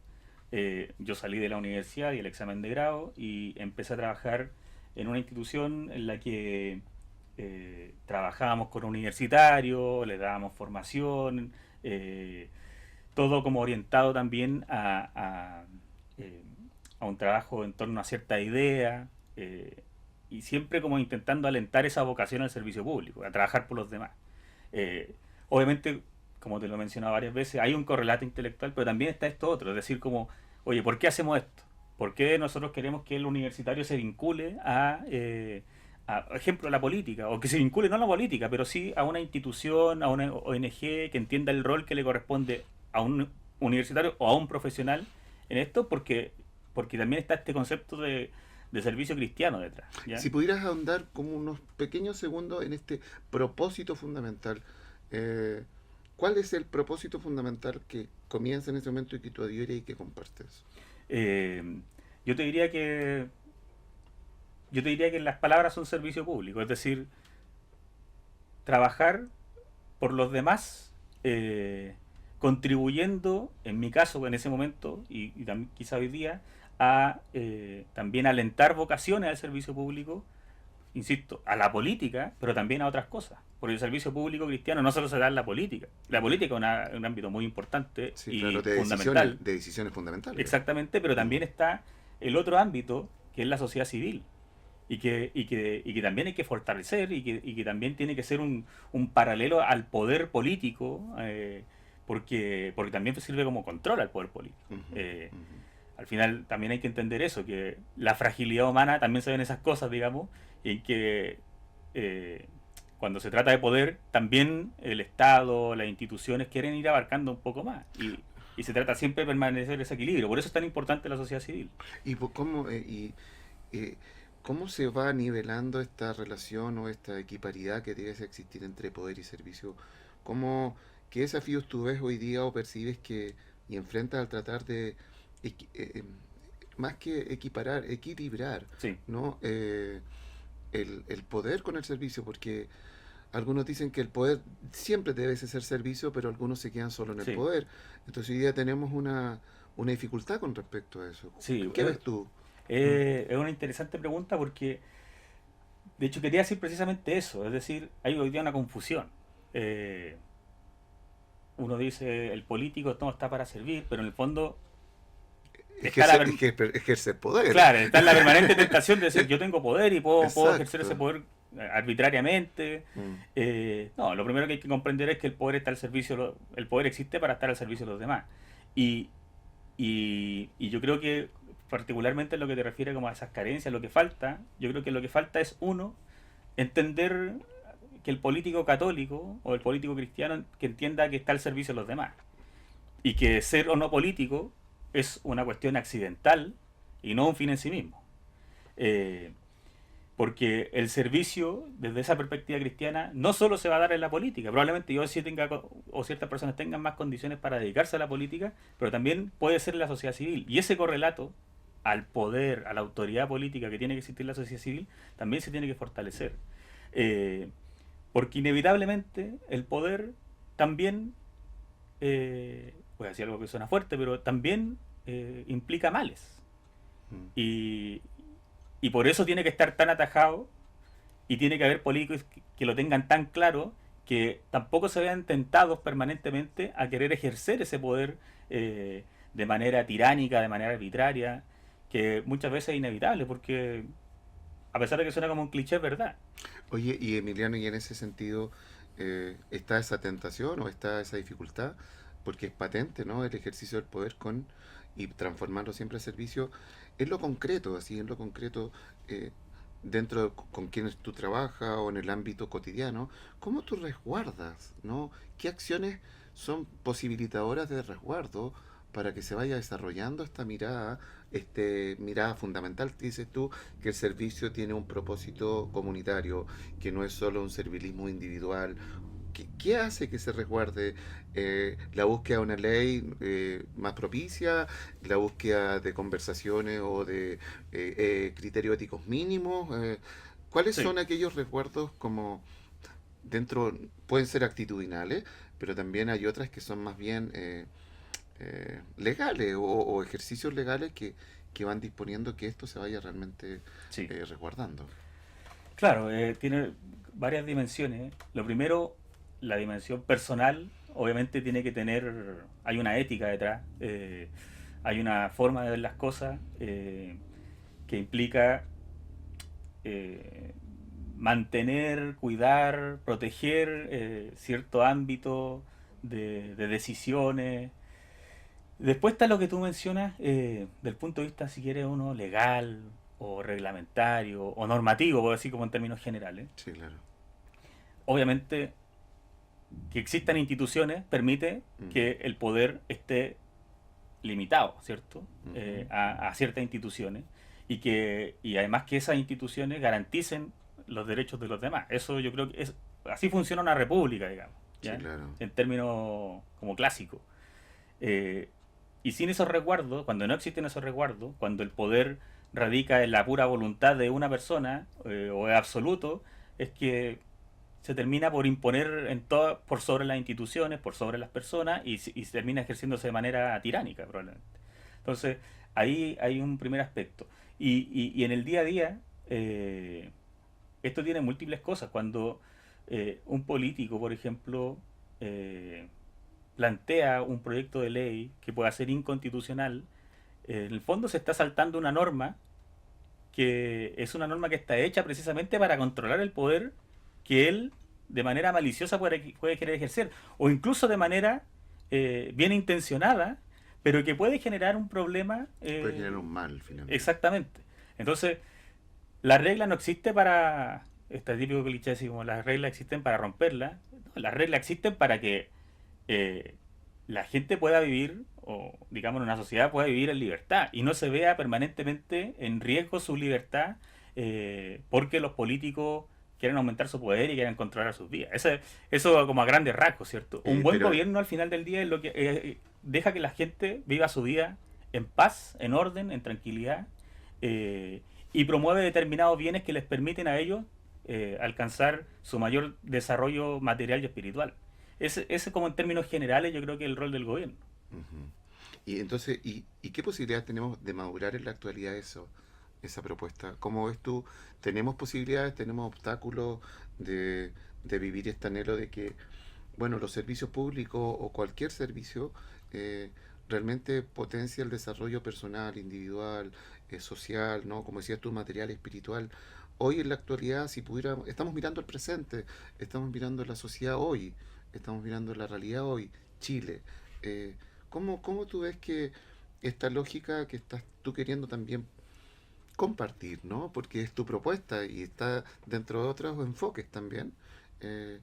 Yo salí de la universidad y el examen de grado y empecé a trabajar en una institución en la que trabajábamos con universitarios, les dábamos formación, todo como orientado también eh, a un trabajo en torno a cierta idea y siempre como intentando alentar esa vocación al servicio público, a trabajar por los demás. Eh, Obviamente, como te lo he mencionado varias veces, hay un correlato intelectual, pero también está esto otro, es decir, como, oye, ¿por qué hacemos esto? ¿Por qué nosotros queremos que el universitario se vincule por ejemplo, a la política? O que se vincule no a la política, pero sí a una institución, a una ONG que entienda el rol que le corresponde a un universitario o a un profesional en esto, porque también está este concepto de servicio cristiano detrás, ¿ya? Si pudieras ahondar como unos pequeños segundos en este propósito fundamental, eh, ¿cuál es el propósito fundamental comienza en ese momento y que tú adhieres y que compartes? Eh, yo te diría que yo te diría que las palabras son servicio público, es decir, trabajar por los demás, contribuyendo, en mi caso, en ese momento, y también quizá hoy día, a también alentar vocaciones al servicio público, insisto, a la política, pero también a otras cosas. Porque el servicio público cristiano no solo se da en la política. La política es un ámbito muy importante Sí, y claro, fundamental, de decisiones fundamentales. exactamente, pero Mm. también está el otro ámbito, que es la sociedad civil y que también hay que fortalecer y que también tiene que ser un paralelo al poder político, porque también sirve como control al poder político. Ujú, Eh, ujú. Al final también hay que entender eso, que la fragilidad humana también se ven esas cosas, digamos, y en que eh, cuando se trata de poder, también el Estado, las instituciones quieren ir abarcando un poco más. Y se trata siempre de permanecer ese equilibrio. Por eso es tan importante la sociedad civil. ¿Y eh, cómo se va nivelando esta relación o esta equiparidad que debe existir entre poder y servicio? ¿Cómo, qué desafíos tú ves hoy día o percibes que y enfrentas al tratar de equi- eh, em, más que equiparar, equilibrar, Sí, ¿no? El poder con el servicio, porque algunos dicen que el poder siempre debe ser servicio, pero algunos se quedan solo en el sí, poder. Entonces hoy día tenemos una dificultad con respecto a eso. sí. ¿Qué ves tú? Mm. Es una interesante pregunta porque, de hecho, quería decir precisamente eso. Es decir, hay hoy día una confusión. Eh, Uno dice, el político no está para servir, pero en el fondo está Ejercer poder. claro, está en la permanente tentación de decir, yo tengo poder y puedo ejercer ese Exacto. poder arbitrariamente. Mm. No, lo primero que hay que comprender es que el poder está al servicio, el poder existe para estar al servicio de los demás. Y, y yo creo que particularmente en lo que te refiere como a esas carencias, lo que falta, yo creo que lo que falta es uno, entender que el político católico o el político cristiano que entienda que está al servicio de los demás y que ser o no político es una cuestión accidental y no un fin en sí mismo. Eh, Porque el servicio, desde esa perspectiva cristiana, no solo se va a dar en la política. Probablemente yo sí tenga, o ciertas personas tengan más condiciones para dedicarse a la política, pero también puede ser en la sociedad civil. Y ese correlato al poder, a la autoridad política que tiene que existir la sociedad civil, también se tiene que fortalecer. Eh, Porque inevitablemente el poder también, voy a decir algo que suena fuerte, pero también implica males. Mm. Y, y por eso tiene que estar tan atajado y tiene que haber políticos que lo tengan tan claro que tampoco se vean tentados permanentemente a querer ejercer ese poder de manera tiránica, de manera arbitraria, que muchas veces es inevitable, porque a pesar de que suena como un cliché, es verdad. Oye, y Emiliano, y en ese sentido, ¿está esa tentación o está esa dificultad? Porque es patente, ¿no? El ejercicio del poder y transformarlo siempre a servicio, en lo concreto, así, en lo concreto, eh, con quienes tú trabajas o en el ámbito cotidiano, ¿cómo tú resguardas, ¿no? ¿Qué acciones son posibilitadoras de resguardo para que se vaya desarrollando mirada fundamental, dices tú, que el servicio tiene un propósito comunitario, que no es solo un servilismo individual? ¿Qué hace que se resguarde la búsqueda de una ley más propicia, la búsqueda de conversaciones o de criterios éticos mínimos? ¿Cuáles Sí, son aquellos resguardos como dentro, pueden ser actitudinales, pero también hay otras que son más bien legales o ejercicios legales que van disponiendo que esto se vaya realmente sí. resguardando? Claro, tiene varias dimensiones. Lo primero, la dimensión personal, obviamente tiene que tener, hay una ética detrás, hay una forma de ver las cosas que implica eh, mantener, cuidar, proteger cierto ámbito de decisiones. Después está lo que tú mencionas del punto de vista, si quieres, uno legal o reglamentario o normativo, por decir como en términos generales. Sí, claro. Obviamente, que existan instituciones permite Mm, que el poder esté limitado, ¿cierto? ujú. A ciertas instituciones y además que esas instituciones garanticen los derechos de los demás. Eso yo creo que así funciona una república, digamos, Sí, ¿ya? claro. En términos como clásicos. Y sin esos resguardos, cuando no existen esos resguardos, cuando el poder radica en la pura voluntad de una persona o es absoluto, es que se termina por imponer por sobre las instituciones, por sobre las personas y se termina ejerciéndose de manera tiránica probablemente. Entonces, ahí hay un primer aspecto. Y en el día a día, esto tiene múltiples cosas. Cuando un político, por ejemplo, eh, plantea un proyecto de ley que pueda ser inconstitucional, en el fondo se está saltando una norma que es una norma que está hecha precisamente para controlar el poder que él de manera maliciosa puede querer ejercer, o incluso de manera bien intencionada, pero que puede generar un problema. Puede generar un mal, finalmente. Exactamente. Entonces, la regla no existe para. Este típico cliché así como las reglas existen para romperlas. No, las reglas existen para que eh, la gente pueda vivir, o digamos en una sociedad pueda vivir en libertad y no se vea permanentemente en riesgo su libertad porque los políticos quieren aumentar su poder y quieren controlar sus vidas. Eso como a grandes rasgos, ¿cierto? Un buen Pero gobierno al final del día es lo que deja que la gente viva su vida en paz, en orden, en tranquilidad y promueve determinados bienes que les permiten a ellos alcanzar su mayor desarrollo material y espiritual. Ese como en términos generales yo creo que es el rol del gobierno. ujú. Y entonces, ¿y qué posibilidades tenemos de madurar en la actualidad esa propuesta? ¿Cómo ves tú? ¿Tenemos posibilidades, tenemos obstáculos de vivir este anhelo de que, bueno, los servicios públicos o cualquier servicio eh, realmente potencia el desarrollo personal, individual, social, ¿no? Como decías tú, material, espiritual? Hoy en la actualidad, si pudiéramos, estamos mirando el presente, estamos mirando la sociedad hoy, estamos mirando la realidad hoy, Chile. Eh, ¿cómo tú ves que esta lógica que estás tú queriendo también compartir, ¿no? Porque es tu propuesta y está dentro de otros enfoques también. eh,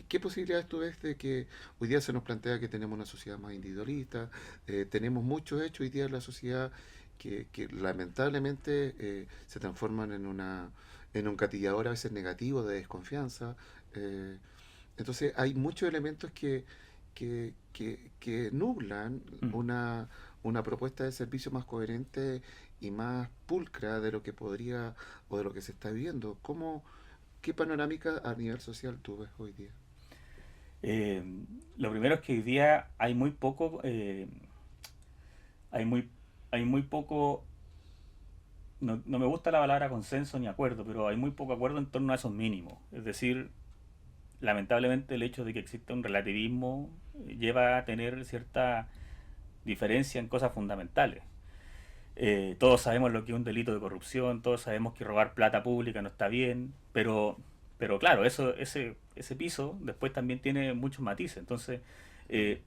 ¿qué posibilidades tú ves de que hoy día se nos plantea que tenemos una sociedad más individualista? Tenemos muchos hechos hoy día en la sociedad que lamentablemente se transforman en un gatillador a veces negativo de desconfianza. eh, entonces hay muchos elementos que nublan Mm. una propuesta de servicio más coherente y más pulcra de lo que podría o de lo que se está viviendo. ¿Qué panorámica a nivel social tú ves hoy día? Eh, lo primero es que hoy día hay muy, hay muy poco, no me gusta la palabra consenso ni acuerdo, pero hay muy poco acuerdo en torno a esos mínimos. Es decir, lamentablemente el hecho de que exista un relativismo lleva a tener cierta diferencia en cosas fundamentales. Todos sabemos lo que es un delito de corrupción, todos sabemos que robar plata pública no está bien, pero claro, ese piso después también tiene muchos matices. Entonces, eh,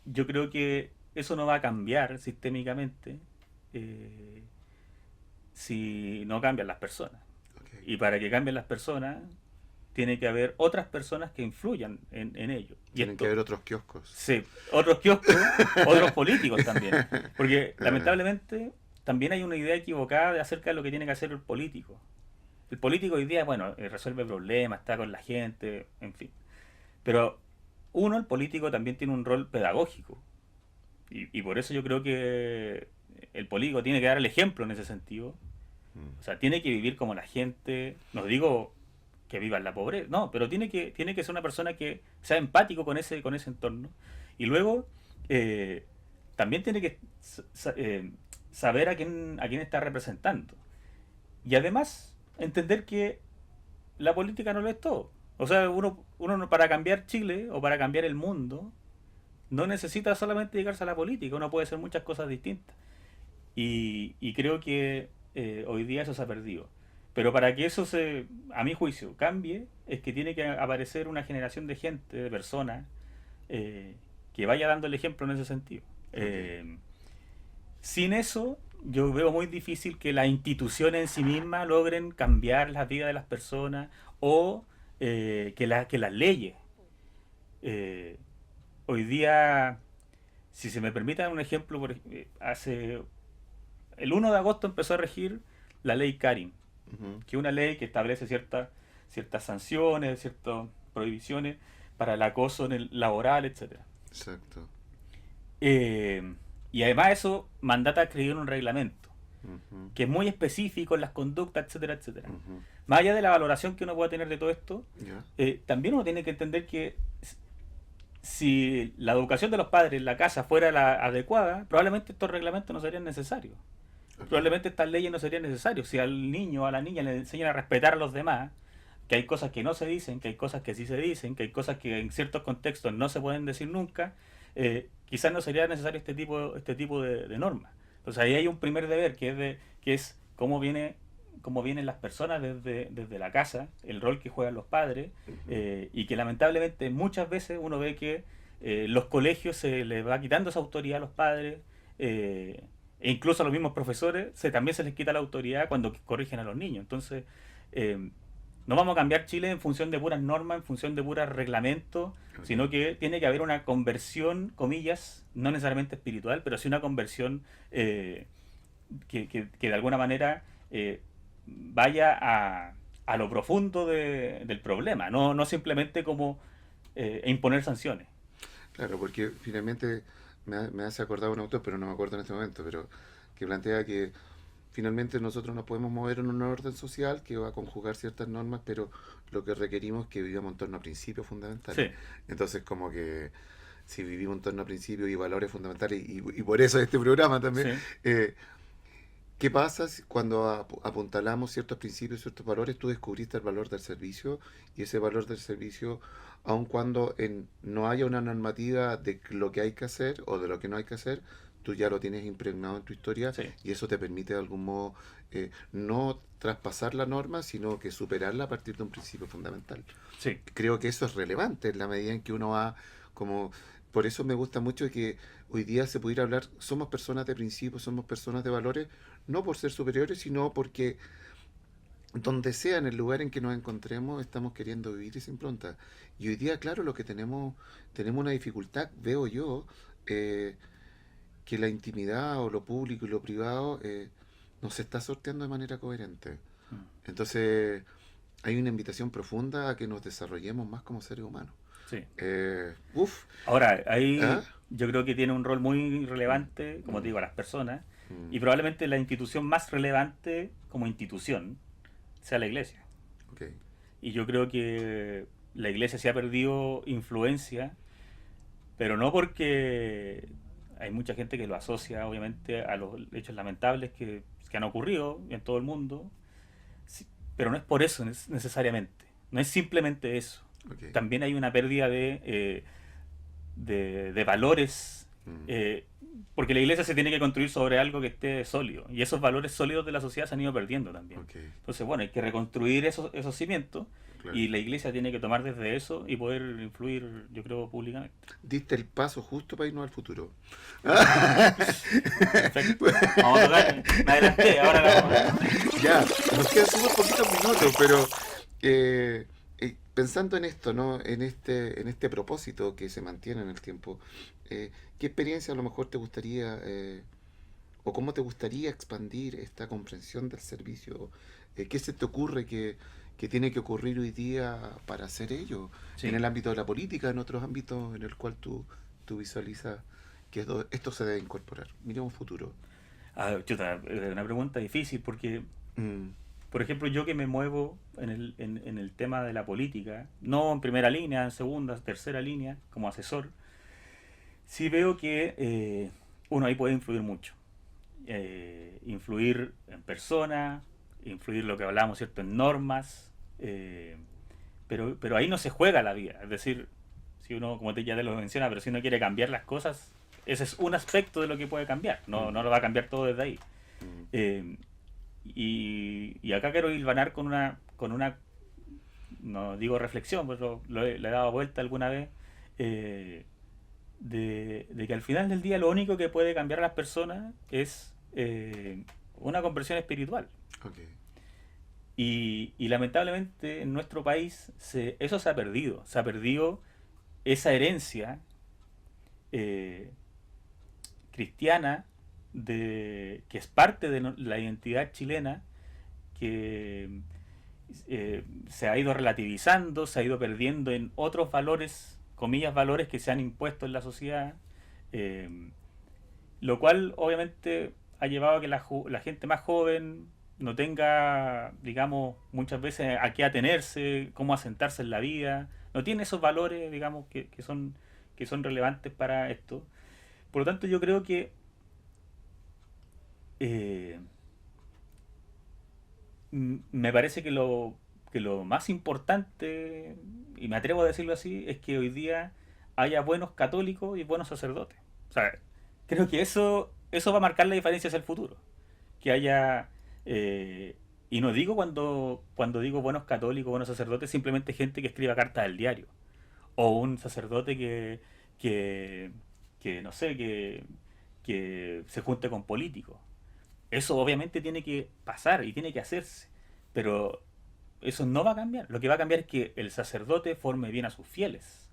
yo creo que eso no va a cambiar sistémicamente eh, si no cambian las personas. Okay. Y para que cambien las personas, tiene que haber otras personas que influyan en ello. Y Tienen que esto, haber otros kioscos. sí, otros kioscos, otros políticos también. Porque Ah, lamentablemente también hay una idea equivocada acerca de lo que tiene que hacer el político. El político hoy día, bueno, resuelve problemas, está con la gente, en fin. Pero el político también tiene un rol pedagógico. Y por eso yo creo que el político tiene que dar el ejemplo en ese sentido. mm, O sea, tiene que vivir como la gente. No digo que viva en la pobreza, no, pero tiene que ser una persona que sea empático con ese entorno. Y luego, eh, también tiene que saber a quién está representando. Y además, entender que la política no lo es todo. O sea, para cambiar Chile o para cambiar el mundo, no necesita solamente dedicarse a la política, uno puede hacer muchas cosas distintas. Y creo que hoy día eso se ha perdido. Pero para que eso a mi juicio, cambie, es que tiene que aparecer una generación de gente, de personas, eh, que vaya dando el ejemplo en ese sentido. ok. Sin eso, yo veo muy difícil que las instituciones en sí mismas logren cambiar las vidas de las personas o que las leyes. eh, Hoy día, si se me permite dar un ejemplo, el 1 de agosto empezó a regir la ley Karim, Ujú, que es una ley que establece ciertas sanciones, ciertas prohibiciones para el acoso en el laboral, etcétera. exacto. Eh, y además eso mandata a escribir un reglamento, Ujú, que es muy específico en las conductas, etcétera, etcétera. ujú. Más allá de la valoración que uno pueda tener de todo esto, Ya, también uno tiene que entender que si la educación de los padres en la casa fuera la adecuada, probablemente estos reglamentos no serían necesarios. ok. Probablemente estas leyes no serían necesarias. Si al niño o a la niña le enseñan a respetar a los demás, que hay cosas que no se dicen, que hay cosas que sí se dicen, que hay cosas que en ciertos contextos no se pueden decir nunca, quizás no sería necesario este tipo de normas. Entonces ahí hay un primer deber que es cómo vienen las personas desde la casa, el rol que juegan los padres, Ujú. y que lamentablemente muchas veces uno ve que los colegios se les va quitando esa autoridad a los padres, eh, e incluso a los mismos profesores también se les quita la autoridad cuando corrigen a los niños. Entonces, eh, no vamos a cambiar Chile en función de puras normas, en función de puros reglamentos, Ok. sino que tiene que haber una conversión, comillas, no necesariamente espiritual, pero sí una conversión que de alguna manera vaya a lo profundo del problema, no simplemente como imponer sanciones. Claro, porque finalmente me hace acordar un autor, pero no me acuerdo en este momento, pero que plantea que finalmente nosotros nos podemos mover en un orden social que va a conjugar ciertas normas, pero lo que requerimos es que vivamos en torno a principios fundamentales. Sí, Entonces, como que si vivimos en torno a principios y valores fundamentales, y por eso este programa también, sí, eh, ¿qué pasa cuando apuntalamos ciertos principios, ciertos valores? Tú descubriste el valor del servicio y ese valor del servicio, aun cuando no haya una normativa de lo que hay que hacer o de lo que no hay que hacer, tú ya lo tienes impregnado en tu historia sí, y eso te permite de algún modo no traspasar la norma, sino que superarla a partir de un principio fundamental. sí, Creo que eso es relevante en la medida en que uno va como... Por eso me gusta mucho que hoy día se pudiera hablar, somos personas de principios, somos personas de valores, no por ser superiores, sino porque donde sea, en el lugar en que nos encontremos, estamos queriendo vivir esa impronta. Y hoy día, claro, lo que tenemos una dificultad, veo yo, eh, que la intimidad o lo público y lo privado no se está sorteando de manera coherente. mm, Entonces, hay una invitación profunda a que nos desarrollemos más como seres humanos. sí. Uf, Ahora, ¿ah? ahí yo creo que tiene un rol muy Mm, relevante, como te mm, digo, a las personas, mm, y probablemente la institución más relevante como institución sea la iglesia. ok. Y yo creo que la iglesia se ha perdido influencia, pero no porque hay mucha gente que lo asocia, obviamente, a los hechos lamentables que han ocurrido en todo el mundo, sí, pero no es por eso necesariamente, no es simplemente eso. Ok. También hay una pérdida de valores, Mm, eh, porque la iglesia se tiene que construir sobre algo que esté sólido, y esos valores sólidos de la sociedad se han ido perdiendo también. ok, Entonces, bueno, hay que reconstruir esos cimientos, claro. y la iglesia tiene que tomar desde eso y poder influir, yo creo, públicamente. Diste el paso justo para irnos al futuro. Perfecto. Vamos a tocar, me adelanté, ahora la vamos a... Ya, nos quedan súper poquitos minutos, pero pensando en esto, ¿no? En este propósito que se mantiene en el tiempo, ¿qué experiencia a lo mejor te gustaría, o cómo te gustaría expandir esta comprensión del servicio? ¿Qué se te ocurre que tiene que ocurrir hoy día para hacer ello? En Sí. el ámbito de la política, en otros ámbitos en el cual tú visualizas que esto se debe incorporar. Miremos futuro. Chuta, una pregunta difícil porque, Mm, por ejemplo, yo que me muevo en el tema de la política, no en primera línea, en segunda, tercera línea, como asesor, sí veo que uno ahí puede influir mucho. Influir en personas, influir lo que hablamos, ¿cierto? En normas, pero ahí no se juega la vida. Es decir, si uno, como ya te lo menciona, pero si uno quiere cambiar las cosas, ese es un aspecto de lo que puede cambiar. No, mm, no lo va a cambiar todo desde ahí. mm. Eh, y acá quiero hilvanar con una, no digo reflexión, pero le he dado vuelta alguna vez, eh, de que al final del día lo único que puede cambiar a las personas es una conversión espiritual. Ok. Y lamentablemente en nuestro país eso se ha perdido esa herencia eh, cristiana que es parte de la identidad chilena, que se ha ido relativizando, se ha ido perdiendo en otros valores, comillas, valores que se han impuesto en la sociedad, Eh, lo cual obviamente ha llevado a que la gente más joven no tenga, digamos, muchas veces a qué atenerse, cómo asentarse en la vida, no tiene esos valores, digamos, que son relevantes para esto. Por lo tanto, yo creo eh, me parece que lo más importante, y me atrevo a decirlo así, es que hoy día haya buenos católicos y buenos sacerdotes. O sea, creo que eso va a marcar la diferencia hacia el futuro. Que haya... eh, y no digo cuando digo buenos católicos, buenos sacerdotes, simplemente gente que escriba cartas al diario. O un sacerdote que, que no sé, que se junte con políticos. Eso obviamente tiene que pasar y tiene que hacerse. Pero eso no va a cambiar. Lo que va a cambiar es que el sacerdote forme bien a sus fieles.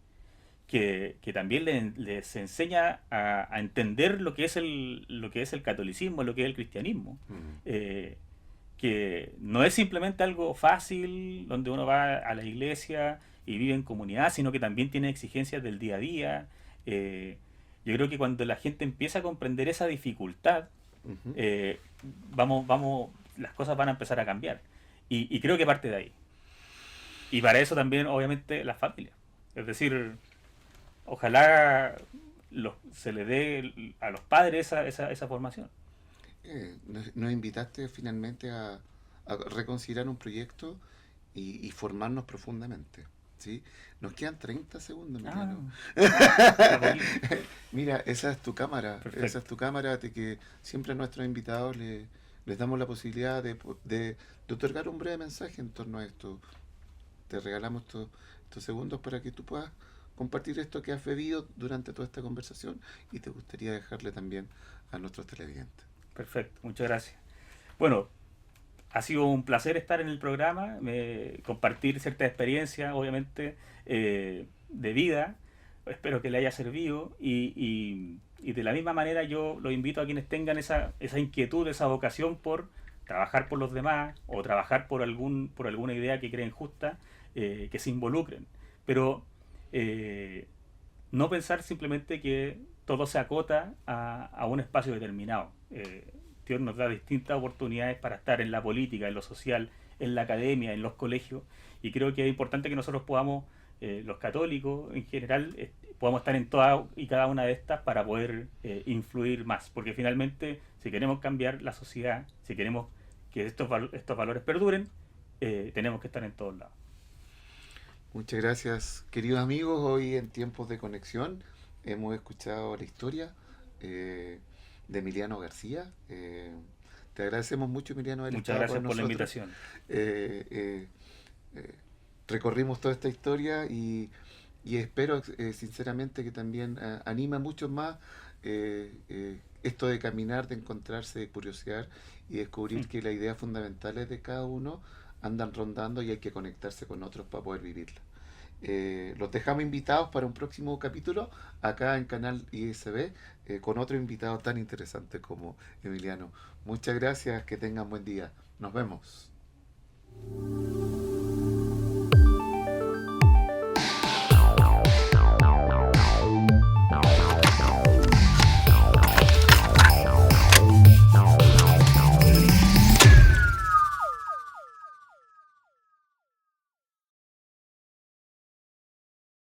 Que también les enseña a entender lo que es el catolicismo, lo que es el cristianismo. Mm. Eh, que no es simplemente algo fácil donde uno va a la iglesia y vive en comunidad, sino que también tiene exigencias del día a día. Eh, yo creo que cuando la gente empieza a comprender esa dificultad, Ujú. eh, las cosas van a empezar a cambiar. Y creo que parte de ahí. Y para eso también, obviamente, las familias. Es decir, ojalá se le dé a los padres esa formación. Nos invitaste finalmente a reconsiderar un proyecto y formarnos profundamente. ¿Sí? Nos quedan 30 segundos, Ah, Emiliano. queda poquito. Mira, esa es Perfecto. tu cámara de que siempre a nuestros invitados les damos la posibilidad de otorgar un breve mensaje en torno a esto. Te regalamos estos segundos para que tú puedas compartir esto que has bebido durante toda esta conversación y te gustaría dejarle también a nuestros televidentes. Perfecto. Muchas gracias. Bueno, ha sido un placer estar en el programa, compartir cierta experiencia, obviamente, de vida. Espero que le haya servido y de la misma manera yo los invito a quienes tengan esa inquietud, esa vocación por trabajar por los demás o trabajar por alguna idea que creen justa, que se involucren. Pero no pensar simplemente que todo se acota a un espacio determinado. Dios nos da distintas oportunidades para estar en la política, en lo social, en la academia, en los colegios, y creo que es importante que nosotros podamos, los católicos en general, podamos estar en todas y cada una de estas para poder influir más, porque finalmente, si queremos cambiar la sociedad, si queremos que estos valores perduren, tenemos que estar en todos lados. Muchas gracias, queridos amigos. Hoy en tiempos de conexión hemos escuchado la historia eh, de Emiliano García. Te agradecemos mucho, Emiliano, haber Muchas estado con gracias por la nosotros. invitación. Eh, eh, eh, Recorrimos toda esta historia y espero sinceramente que también anime a muchos más esto de caminar, de encontrarse, de curiosear y descubrir que las ideas fundamentales de cada uno andan rondando y hay que conectarse con otros para poder vivirlas. Los dejamos invitados para un próximo capítulo acá en Canal ISB con otro invitado tan interesante como Emiliano. Muchas gracias, que tengan buen día. Nos vemos.